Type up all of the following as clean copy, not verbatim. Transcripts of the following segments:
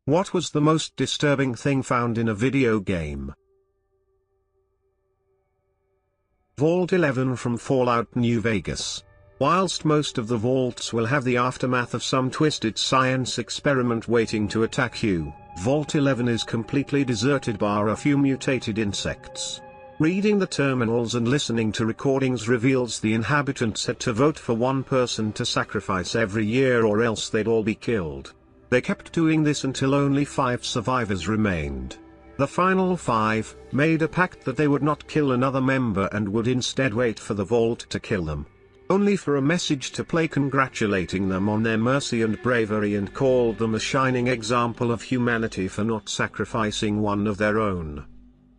What was the most disturbing thing found in a video game? Vault 11 from Fallout New Vegas. Whilst most of the vaults will have the aftermath of some twisted science experiment waiting to attack you, Vault 11 is completely deserted bar a few mutated insects. Reading the terminals and listening to recordings reveals the inhabitants had to vote for one person to sacrifice every year or else they'd all be killed. They kept doing this until only 5 survivors remained. The final 5 made a pact that they would not kill another member and would instead wait for the vault to kill them. Only for a message to play congratulating them on their mercy and bravery and called them a shining example of humanity for not sacrificing one of their own.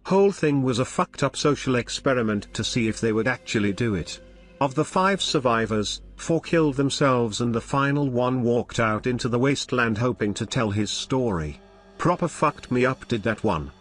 Whole thing was a fucked up social experiment to see if they would actually do it. Of the 5 survivors, 4 killed themselves and the final one walked out into the wasteland hoping to tell his story. Proper fucked me up did that one.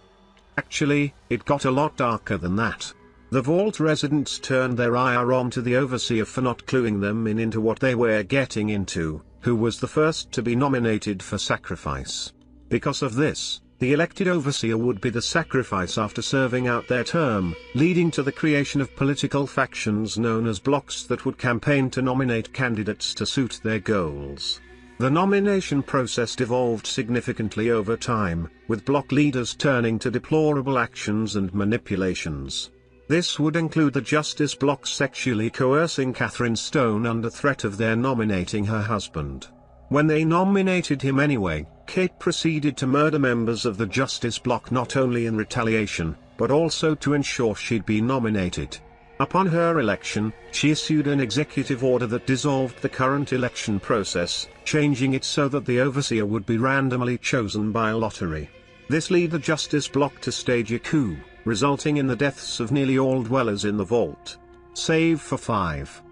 Actually, it got a lot darker than that. The vault residents turned their ire on to the overseer for not cluing them into what they were getting into, who was the first to be nominated for sacrifice. Because of this, the elected overseer would be the sacrifice after serving out their term, leading to the creation of political factions known as blocks that would campaign to nominate candidates to suit their goals. The nomination process devolved significantly over time, with block leaders turning to deplorable actions and manipulations. This would include the Justice Block sexually coercing Catherine Stone under threat of their nominating her husband. When they nominated him anyway, Kate proceeded to murder members of the Justice Block not only in retaliation, but also to ensure she'd be nominated. Upon her election, she issued an executive order that dissolved the current election process, changing it so that the overseer would be randomly chosen by a lottery. This led the Justice Block to stage a coup, resulting in the deaths of nearly all dwellers in the vault, save for 5.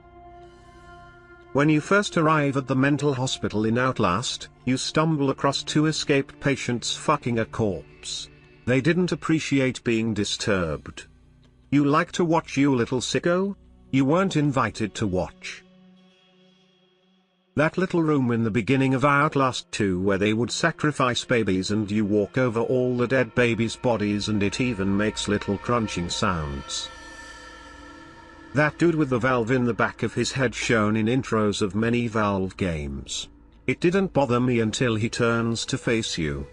When you first arrive at the mental hospital in Outlast, you stumble across 2 escaped patients fucking a corpse. They didn't appreciate being disturbed. You like to watch, you little sicko? You weren't invited to watch. That little room in the beginning of Outlast 2 where they would sacrifice babies and you walk over all the dead babies' bodies and it even makes little crunching sounds. That dude with the valve in the back of his head shown in intros of many Valve games. It didn't bother me until he turns to face you.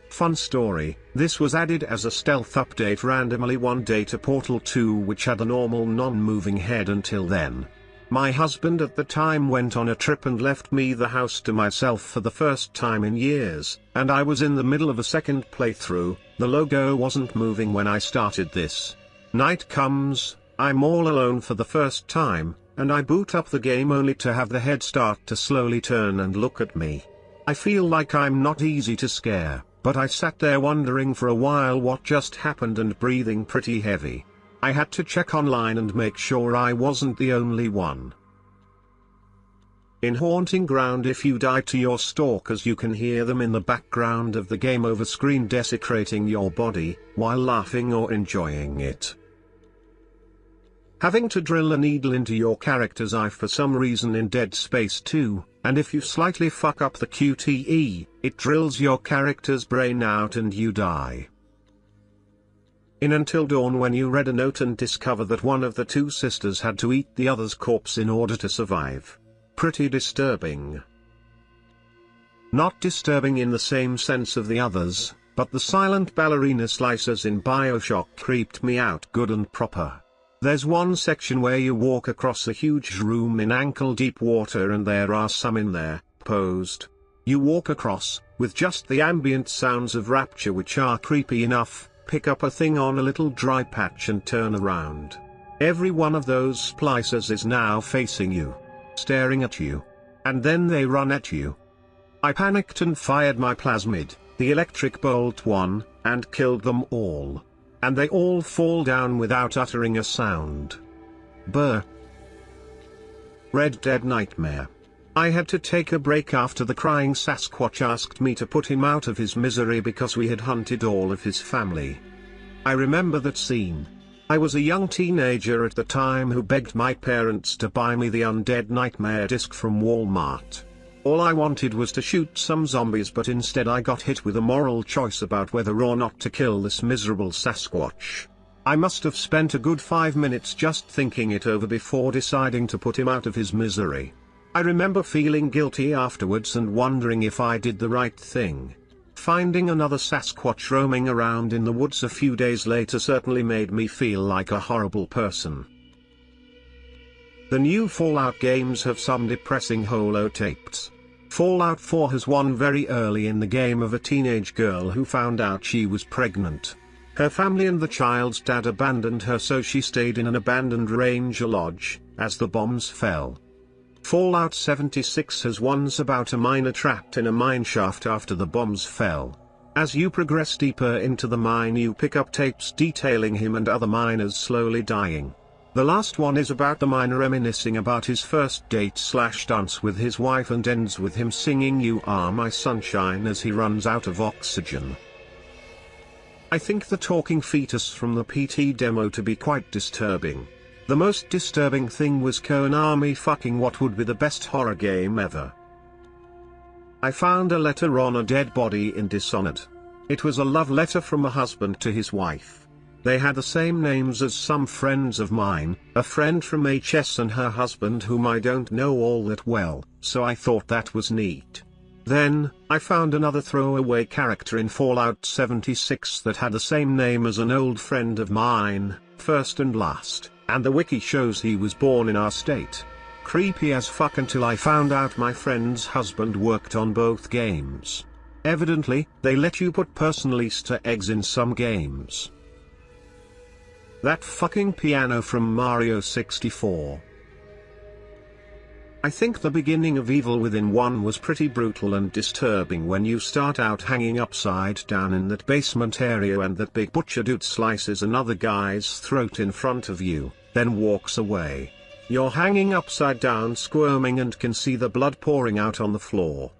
Fun story, this was added as a stealth update randomly one day to Portal 2 which had a normal non-moving head until then. My husband at the time went on a trip and left me the house to myself for the first time in years, and I was in the middle of a second playthrough. The logo wasn't moving when I started this. Night comes, I'm all alone for the first time, and I boot up the game only to have the head start to slowly turn and look at me. I feel like I'm not easy to scare, but I sat there wondering for a while what just happened and breathing pretty heavy. I had to check online and make sure I wasn't the only one. In Haunting Ground, if you die to your stalkers you can hear them in the background of the game over screen desecrating your body, while laughing or enjoying it. Having to drill a needle into your character's eye for some reason in Dead Space 2, and if you slightly fuck up the QTE, it drills your character's brain out and you die. In Until Dawn, when you read a note and discover that one of the 2 sisters had to eat the other's corpse in order to survive. Pretty disturbing. Not disturbing in the same sense of the others, but the silent ballerina slicers in BioShock creeped me out good and proper. There's one section where you walk across a huge room in ankle-deep water and there are some in there, posed. You walk across, with just the ambient sounds of Rapture which are creepy enough, pick up a thing on a little dry patch and turn around. Every one of those splicers is now facing you, staring at you. And then they run at you. I panicked and fired my plasmid, the electric bolt one, and killed them all. And they all fall down without uttering a sound. Brr. Red Dead Nightmare. I had to take a break after the crying Sasquatch asked me to put him out of his misery because we had hunted all of his family. I remember that scene. I was a young teenager at the time who begged my parents to buy me the Undead Nightmare disc from Walmart. All I wanted was to shoot some zombies, but instead I got hit with a moral choice about whether or not to kill this miserable Sasquatch. I must have spent a good 5 minutes just thinking it over before deciding to put him out of his misery. I remember feeling guilty afterwards and wondering if I did the right thing. Finding another Sasquatch roaming around in the woods a few days later certainly made me feel like a horrible person. The new Fallout games have some depressing holotapes. Fallout 4 has one very early in the game of a teenage girl who found out she was pregnant. Her family and the child's dad abandoned her, so she stayed in an abandoned ranger lodge as the bombs fell. Fallout 76 has ones about a miner trapped in a mine shaft after the bombs fell. As you progress deeper into the mine, you pick up tapes detailing him and other miners slowly dying. The last one is about the miner reminiscing about his first date/dance with his wife and ends with him singing "You Are My Sunshine" as he runs out of oxygen. I think the talking fetus from the PT demo to be quite disturbing. The most disturbing thing was Konami fucking what would be the best horror game ever. I found a letter on a dead body in Dishonored. It was a love letter from a husband to his wife. They had the same names as some friends of mine, a friend from HS and her husband whom I don't know all that well, so I thought that was neat. Then, I found another throwaway character in Fallout 76 that had the same name as an old friend of mine, First and Last, and the wiki shows he was born in our state. Creepy as fuck until I found out my friend's husband worked on both games. Evidently, they let you put personal Easter eggs in some games. That fucking piano from Mario 64. I think the beginning of Evil Within 1 was pretty brutal and disturbing when you start out hanging upside down in that basement area and that big butcher dude slices another guy's throat in front of you, then walks away. You're hanging upside down squirming and can see the blood pouring out on the floor.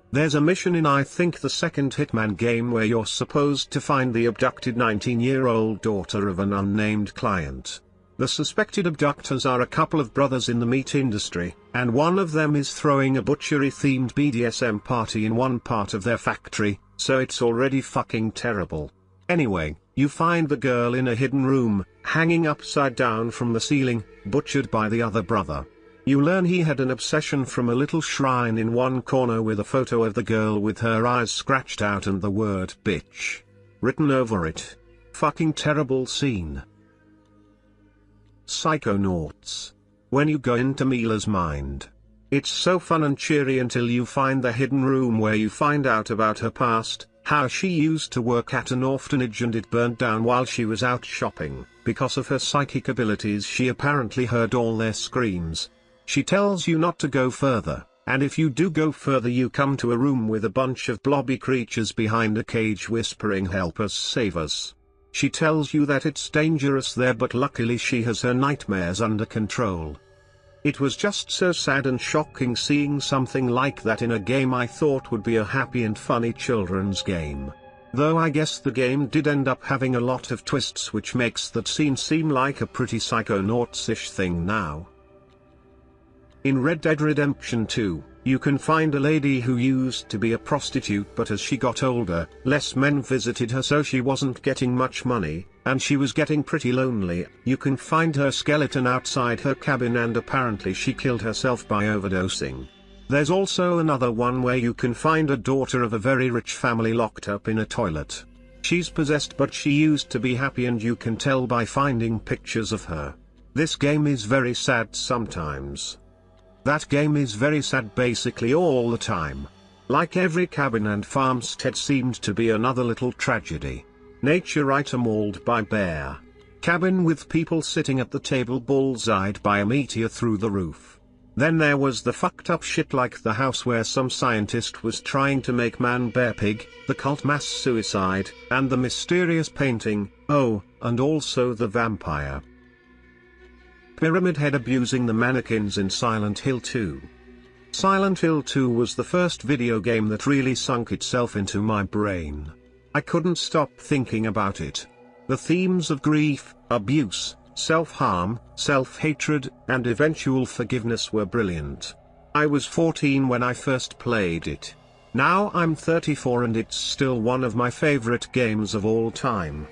There's a mission in I think the second Hitman game where you're supposed to find the abducted 19-year-old daughter of an unnamed client. The suspected abductors are a couple of brothers in the meat industry, and one of them is throwing a butchery-themed BDSM party in one part of their factory, so it's already fucking terrible. Anyway, you find the girl in a hidden room, hanging upside down from the ceiling, butchered by the other brother. You learn he had an obsession from a little shrine in one corner with a photo of the girl with her eyes scratched out and the word bitch written over it. Fucking terrible scene. Psychonauts. When you go into Mila's mind. It's so fun and cheery until you find the hidden room where you find out about her past, how she used to work at an orphanage and it burned down while she was out shopping. Because of her psychic abilities, she apparently heard all their screams. She tells you not to go further, and if you do go further you come to a room with a bunch of blobby creatures behind a cage whispering "Help us, save us." She tells you that it's dangerous there, but luckily she has her nightmares under control. It was just so sad and shocking seeing something like that in a game I thought would be a happy and funny children's game. Though I guess the game did end up having a lot of twists, which makes that scene seem like a pretty Psychonauts-ish thing now. In Red Dead Redemption 2, you can find a lady who used to be a prostitute, but as she got older, less men visited her, so she wasn't getting much money, and she was getting pretty lonely. You can find her skeleton outside her cabin, and apparently she killed herself by overdosing. There's also another one where you can find a daughter of a very rich family locked up in a toilet. She's possessed, but she used to be happy, and you can tell by finding pictures of her. This game is very sad sometimes. That game is very sad basically all the time. Like every cabin and farmstead seemed to be another little tragedy. Nature item mauled by bear. Cabin with people sitting at the table bullseyed by a meteor through the roof. Then there was the fucked up shit like the house where some scientist was trying to make man bear pig, the cult mass suicide, and the mysterious painting, oh, and also the vampire. Pyramid Head abusing the mannequins in Silent Hill 2. Silent Hill 2 was the first video game that really sunk itself into my brain. I couldn't stop thinking about it. The themes of grief, abuse, self-harm, self-hatred, and eventual forgiveness were brilliant. I was 14 when I first played it. Now I'm 34 and it's still one of my favorite games of all time.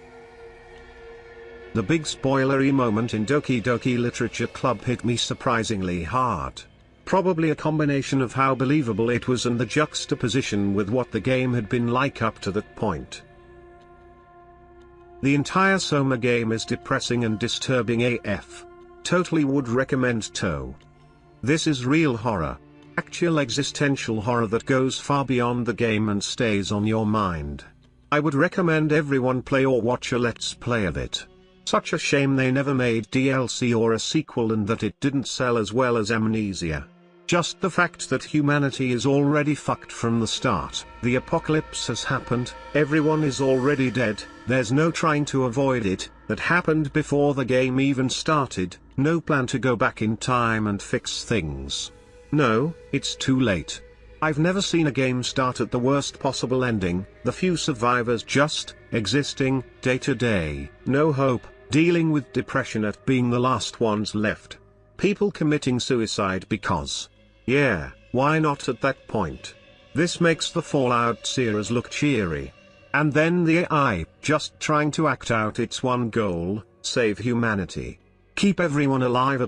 The big spoilery moment in Doki Doki Literature Club hit me surprisingly hard. Probably a combination of how believable it was and the juxtaposition with what the game had been like up to that point. The entire Soma game is depressing and disturbing AF. Totally would recommend TOE. This is real horror. Actual existential horror that goes far beyond the game and stays on your mind. I would recommend everyone play or watch a Let's Play of it. Such a shame they never made DLC or a sequel and that it didn't sell as well as Amnesia. Just the fact that humanity is already fucked from the start. The apocalypse has happened, everyone is already dead, there's no trying to avoid it, that happened before the game even started, no plan to go back in time and fix things. No, it's too late. I've never seen a game start at the worst possible ending, the few survivors just existing day to day, no hope, dealing with depression at being the last ones left. People committing suicide because. Yeah, why not at that point? This makes the Fallout series look cheery. And then the AI, just trying to act out its one goal, save humanity. Keep everyone alive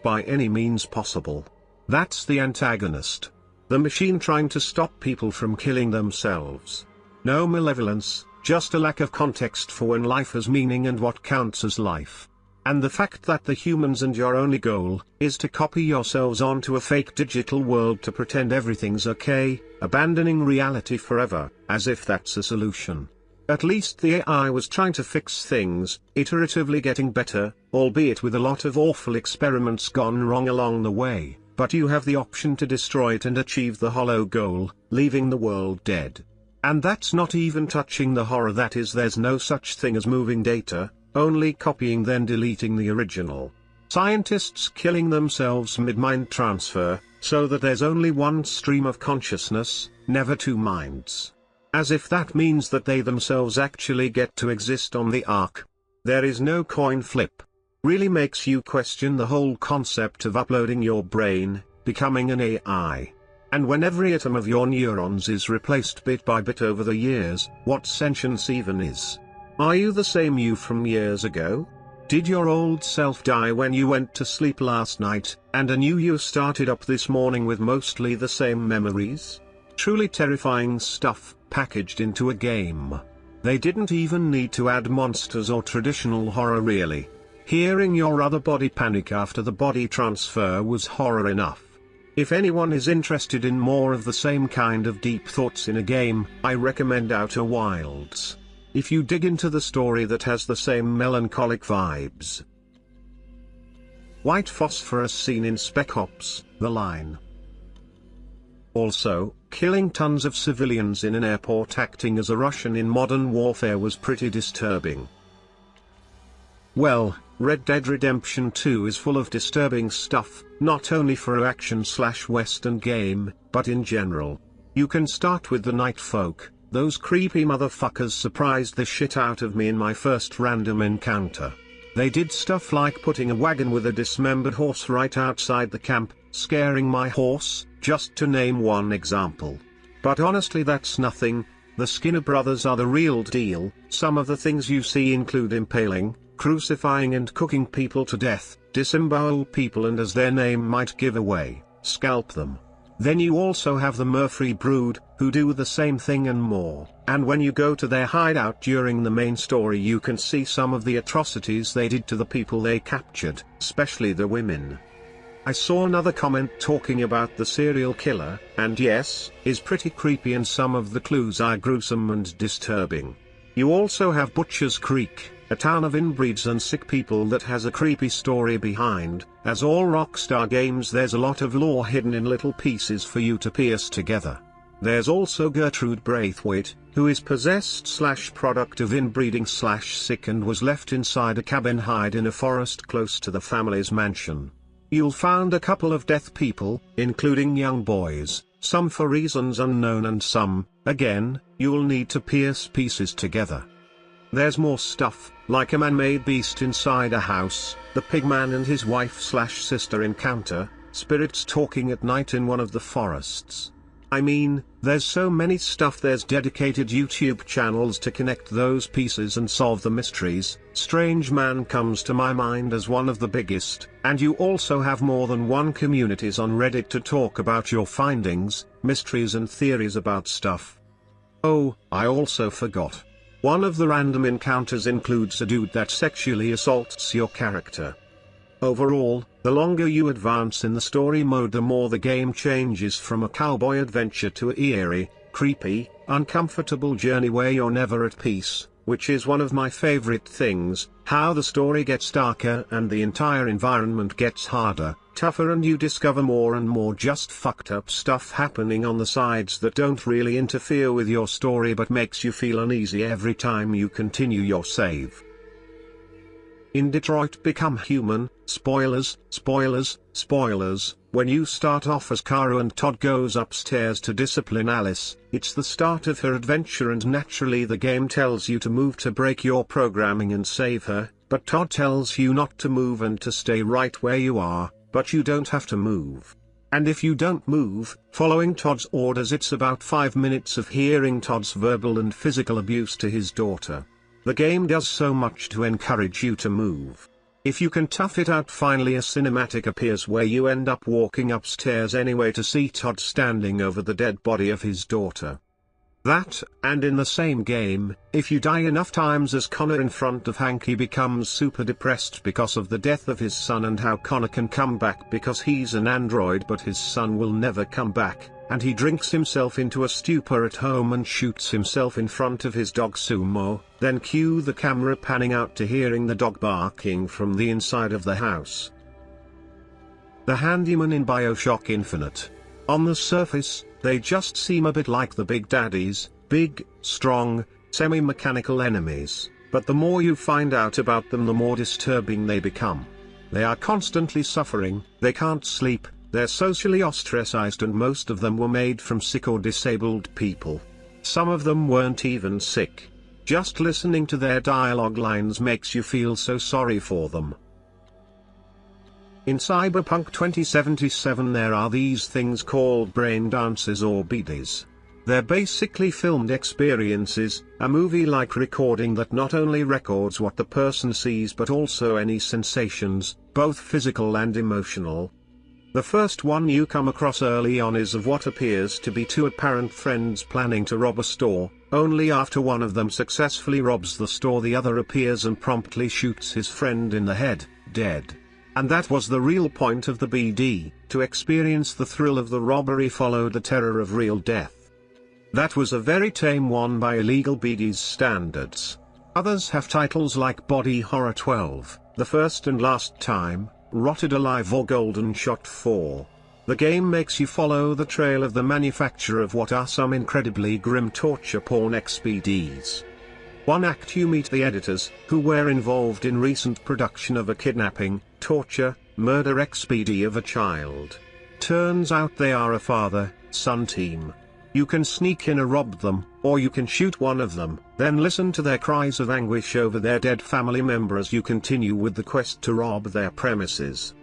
by any means possible. That's the antagonist. The machine trying to stop people from killing themselves. No malevolence, just a lack of context for when life has meaning and what counts as life. And the fact that the humans and your only goal is to copy yourselves onto a fake digital world to pretend everything's okay, abandoning reality forever, as if that's a solution. At least the AI was trying to fix things, iteratively getting better, albeit with a lot of awful experiments gone wrong along the way, but you have the option to destroy it and achieve the hollow goal, leaving the world dead. And that's not even touching the horror that is there's no such thing as moving data, only copying then deleting the original. Scientists killing themselves mid-mind transfer, so that there's only one stream of consciousness, never two minds. As if that means that they themselves actually get to exist on the Ark. There is no coin flip. Really makes you question the whole concept of uploading your brain, becoming an AI. And when every atom of your neurons is replaced bit by bit over the years, what sentience even is? Are you the same you from years ago? Did your old self die when you went to sleep last night, and a new you started up this morning with mostly the same memories? Truly terrifying stuff, packaged into a game. They didn't even need to add monsters or traditional horror really. Hearing your other body panic after the body transfer was horror enough. If anyone is interested in more of the same kind of deep thoughts in a game, I recommend Outer Wilds. If you dig into the story that has the same melancholic vibes. White phosphorus seen in Spec Ops: The Line. Also, killing tons of civilians in an airport acting as a Russian in Modern Warfare was pretty disturbing. Well, Red Dead Redemption 2 is full of disturbing stuff, not only for a action/western game, but in general. You can start with the Night Folk. Those creepy motherfuckers surprised the shit out of me in my first random encounter. They did stuff like putting a wagon with a dismembered horse right outside the camp, scaring my horse, just to name one example. But honestly that's nothing. The Skinner brothers are the real deal. Some of the things you see include impaling, crucifying and cooking people to death, disembowel people and, as their name might give away, scalp them. Then you also have the Murphy brood, who do the same thing and more, and when you go to their hideout during the main story you can see some of the atrocities they did to the people they captured, especially the women. I saw another comment talking about the serial killer, and yes, is pretty creepy and some of the clues are gruesome and disturbing. You also have Butcher's Creek, a town of inbreeds and sick people that has a creepy story behind. As all Rockstar games, there's a lot of lore hidden in little pieces for you to piece together. There's also Gertrude Braithwaite, who is possessed/product of inbreeding/sick and was left inside a cabin hide in a forest close to the family's mansion. You'll find a couple of death people, including young boys, some for reasons unknown and some, again, you'll need to piece pieces together. There's more stuff, like a man-made beast inside a house, the pigman and his wife/sister encounter, spirits talking at night in one of the forests. I mean, there's so many stuff. There's dedicated YouTube channels to connect those pieces and solve the mysteries. Strange Man comes to my mind as one of the biggest, and you also have more than one communities on Reddit to talk about your findings, mysteries and theories about stuff. Oh, I also forgot. One of the random encounters includes a dude that sexually assaults your character. Overall, the longer you advance in the story mode, the more the game changes from a cowboy adventure to a eerie, creepy, uncomfortable journey where you're never at peace, which is one of my favorite things, how the story gets darker and the entire environment gets harder, tougher, and you discover more and more just fucked up stuff happening on the sides that don't really interfere with your story but makes you feel uneasy every time you continue your save. In Detroit Become Human, spoilers, spoilers, spoilers, when you start off as Karu and Todd goes upstairs to discipline Alice, it's the start of her adventure and naturally the game tells you to move to break your programming and save her, but Todd tells you not to move and to stay right where you are, but you don't have to move. And if you don't move, following Todd's orders, it's about 5 minutes of hearing Todd's verbal and physical abuse to his daughter. The game does so much to encourage you to move. If you can tough it out, finally a cinematic appears where you end up walking upstairs anyway to see Todd standing over the dead body of his daughter. That, and in the same game, if you die enough times as Connor in front of Hank, he becomes super depressed because of the death of his son and how Connor can come back because he's an android but his son will never come back, and he drinks himself into a stupor at home and shoots himself in front of his dog Sumo, then cue the camera panning out to hearing the dog barking from the inside of the house. The handyman in BioShock Infinite. On the surface, they just seem a bit like the Big Daddies, big, strong, semi-mechanical enemies, but the more you find out about them the more disturbing they become. They are constantly suffering, they can't sleep, they're socially ostracized, and most of them were made from sick or disabled people. Some of them weren't even sick. Just listening to their dialogue lines makes you feel so sorry for them. In Cyberpunk 2077 there are these things called brain dances or BDs. They're basically filmed experiences, a movie-like recording that not only records what the person sees but also any sensations, both physical and emotional. The first one you come across early on is of what appears to be two apparent friends planning to rob a store. Only after one of them successfully robs the store the other appears and promptly shoots his friend in the head, dead. And that was the real point of the BD, to experience the thrill of the robbery followed the terror of real death. That was a very tame one by illegal BD's standards. Others have titles like Body Horror 12, The First and Last Time, Rotted Alive or Golden Shot 4. The game makes you follow the trail of the manufacture of what are some incredibly grim torture porn XBDs. One act you meet the editors, who were involved in recent production of a kidnapping, torture, murder XBD of a child. Turns out they are a father-son team. You can sneak in and rob them, or you can shoot one of them, then listen to their cries of anguish over their dead family member as you continue with the quest to rob their premises.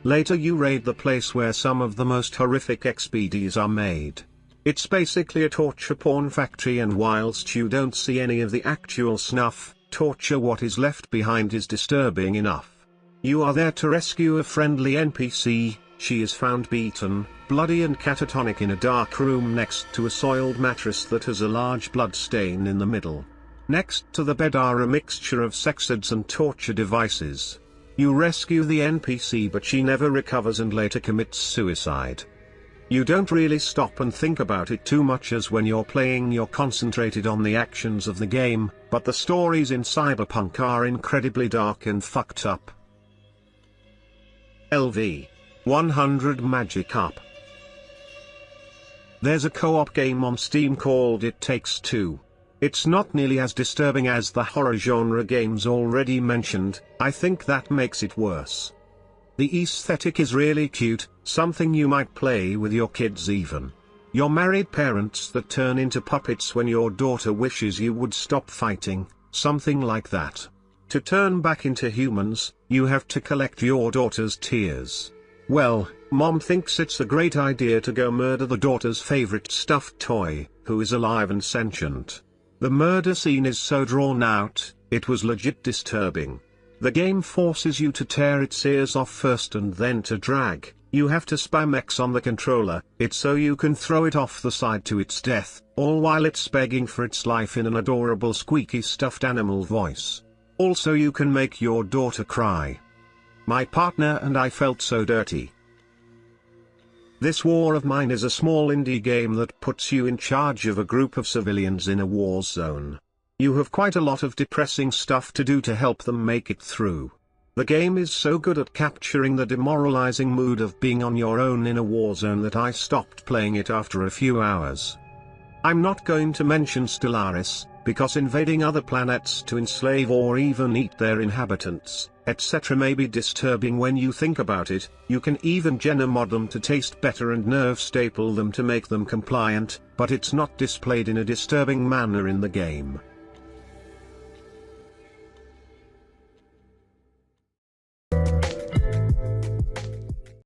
Later you raid the place where some of the most horrific XBDs are made. It's basically a torture porn factory, and whilst you don't see any of the actual snuff, torture what is left behind is disturbing enough. You are there to rescue a friendly NPC. She is found beaten, bloody and catatonic in a dark room next to a soiled mattress that has a large blood stain in the middle. Next to the bed are a mixture of sex aids and torture devices. You rescue the NPC but she never recovers and later commits suicide. You don't really stop and think about it too much, as when you're playing you're concentrated on the actions of the game, but the stories in Cyberpunk are incredibly dark and fucked up. LV 100 Magic Up. There's a co-op game on Steam called It Takes Two. It's not nearly as disturbing as the horror genre games already mentioned. I think that makes it worse. The aesthetic is really cute, something you might play with your kids even. You're married parents that turn into puppets when your daughter wishes you would stop fighting, something like that. To turn back into humans, you have to collect your daughter's tears. Well, Mom thinks it's a great idea to go murder the daughter's favorite stuffed toy, who is alive and sentient. The murder scene is so drawn out, it was legit disturbing. The game forces you to tear its ears off first and then to drag. You have to spam X on the controller, it's so you can throw it off the side to its death, all while it's begging for its life in an adorable squeaky stuffed animal voice. Also you can make your daughter cry. My partner and I felt so dirty. This War of Mine is a small indie game that puts you in charge of a group of civilians in a war zone. You have quite a lot of depressing stuff to do to help them make it through. The game is so good at capturing the demoralizing mood of being on your own in a war zone that I stopped playing it after a few hours. I'm not going to mention Stellaris, because invading other planets to enslave or even eat their inhabitants, etc. may be disturbing when you think about it. You can even mod them to taste better and nerve staple them to make them compliant, but it's not displayed in a disturbing manner in the game.